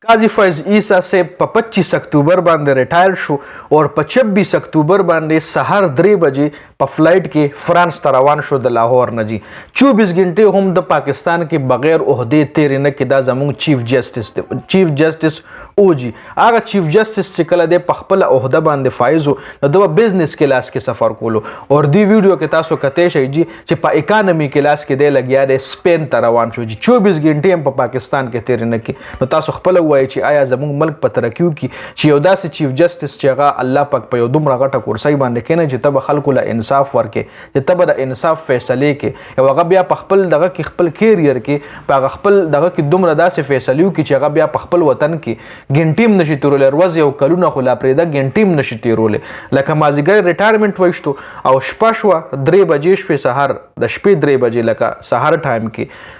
काजी फैज ईसा से 25 अक्टूबर बांधे retire show और 26 अक्टूबर बांधे सहर 3 बजे पर फ्लाइट के फ्रांस तरवान शो द लाहौर न जी 24 घंटे हम द पाकिस्तान के बगैर ओहदे तेरे न कि दा जमुंग चीफ जस्टिस ओ जी आगा चीफ जस्टिस से कल दे पखपल ओहदा बांधे फाइजो न दवा बिजनेस के लास के सफर कोलो और दी वीडियो के तासो कतेश जी चे पा इकोनॉमी के लास के दे लगिया दे स्पेन तरवान शो जी 24 घंटे हम पाकिस्तान के तेरे न कि न तासो खपल چې آیا زموږ ملک په ترقیو کې چې یو داسې چیف جسټس چې هغه الله پاک په یو دومره غټه کرسۍ باندې کېنه چې ته به خلکو له انصاف ورکې چې ته به د انصاف فیصلې کې یو هغه بیا په خپل دغه کې خپل کیریر کې په هغه خپل دغه کې دومره داسې فیصلې وکړي چې هغه بیا په خپل وطن کې ګنټیم نشي تیرولی ورځ یو کلونه خو لا پرېږده ګنټیم نشي تیرولی لکه مازدیګر ریټایرمنټ وایستو او شپه شوه 3 بجې شپې سهار د شپې 3 بجې لکه سهار ټایم کې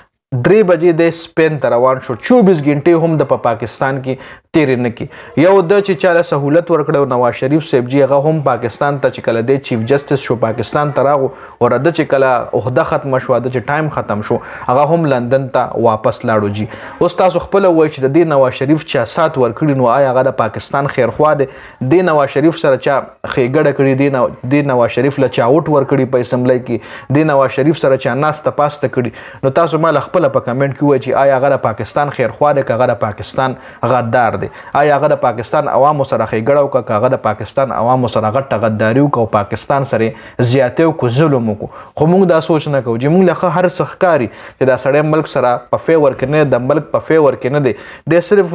3 بجې د سپین ته روان شو 24 غنټې هم د پاکستان کې تیرې نه کی یو د چې چاله سہولت ورکړو نواز شریف صاحب جی هغه هم پاکستان ته چې کله د چیف جسټس شو پاکستان ته راغو او د چې کله عہده ختم شو د چې ټایم ختم شو هغه هم لندن ته واپس لاړو جی اوس تاسو خپل وای چې د نواز شریف چا سات ورکړي نو آیا هغه د پاکستان خیرخوا دی د نواز شریف سره چا خېګړه کړي دی نواز شریف له چا اوټ ورکړي په اسمبلی کې د نواز شریف سره چا ناسته پاسته کړي نو تاسو مال خپل په کمنټ کې وای چې آیا هغه د پاکستان خیرخوا دی که هغه د پاکستان غدار دی آیا هغه د پاکستان عوامو سره خېګړه وکړه که هغه د پاکستان عوامو سره غټه غداري وکړه او پاکستان سره زیاتې وکړو ظلم وکړو خو موږ دا سوچ نه کوو چې موږ له هر څه ښکاري چې دا سړی ملک سره په فیور کې نه د ملک په فیور کې نه دی دی صرف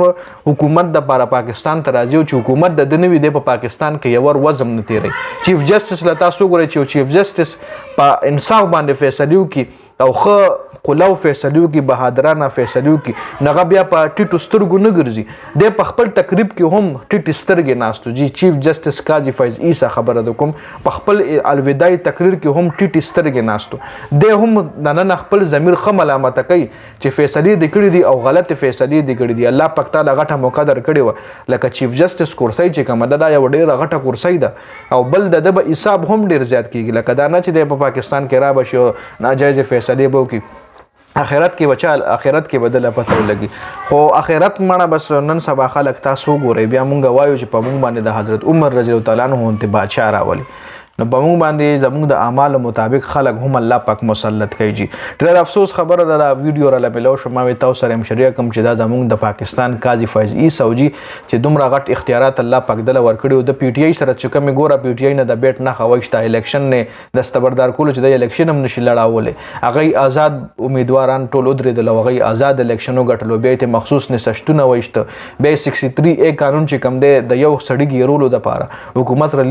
حکومت دپاره پاکستان ته راځي او چې حکومت د ده نه وي دی په پاکستان کې یو وزم نه تیری چیف جسټس له تاسو وګورئ چې چیف جسټس په انصاف باندې فیصلې وکړي او ښه قلو فیصلو کې بهادرانه فیصلو کې نغه بیا په ټیټو سترګو نه ګرځي د په خپل تقریب کې هم ټیټ سترګې ناستو جی چیف جسټس قاضي فیض عیسی خبره ده کوم په خپل الوداعي تقریر کې هم ټیټ سترګې ناستو د هم نن خپل ضمیر خه ملامت کوي چې فیصلې د کړې دي او غلط فیصلې د کړې دي الله پاک تعالی غټه مقدر کړی و لکه چیف جسټس کرسۍ چې کومه ده یو ډیره غټه کرسۍ ده او بل د به حساب هم ډیر زیات کیږي لکه دا نه چې د پاکستان کې را بشي ناجایز فیصلې به وکړي اخرت کې بچال اخرت کې بدل پته ولګي خو اخرت مړه بس نن سبا خلک تاسو ګورئ بیا مونږ وایو چې په مونږ باندې د حضرت عمر رضی الله تعالی عنہ ته بادشاہ راولي نو په مونږ باندې زموږ د اعمال مطابق خلک هم الله پاک مسلط کوي جی ډېر افسوس خبره ده دا ویډیو را لملو شو ما تاسو سره مشریه کوم چې دا زموږ د پاکستان قاضي فیض عیسی جی چې دومره غټ اختیارات الله پاک دله ورکړي او د پی ټی آی سره چې کوم ګوره پی ټی آی نه د بیٹ نه خوښتا الیکشن نه دستبردار کول چې د الیکشن هم نشي لړاولې هغه آزاد امیدواران ټول درې د لوغي آزاد الیکشنو غټلو به ته مخصوص نسشتونه وایسته به 63 ا قانون چې کوم دی د یو سړی ګیرولو د پاره حکومت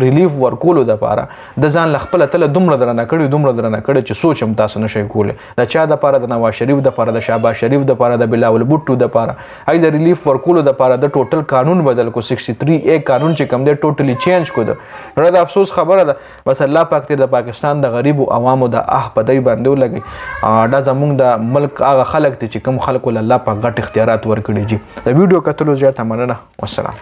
ریلیف ورکولو د پاره د ځان خپل تل دومره درنه کړي چې سوچ هم تاسو نشئ کولی د چا د پاره د نواز شریف د پاره د شهباز شریف د پاره د بلاول بوټو د پاره ای د ریلیف ورکولو د پاره د ټوټل قانون بدل کو 63 ا قانون چې کوم دی ټوټلی چینج کو ده د افسوس خبره ده بس الله پاک ته د پاکستان د غریب او عوامو د په دای باندې ولګي دا زموږ د ملک هغه خلک چې کوم خلکو الله پاک غټ اختیارات ورکړي جی د ویډیو کتلو زیات مننه والسلام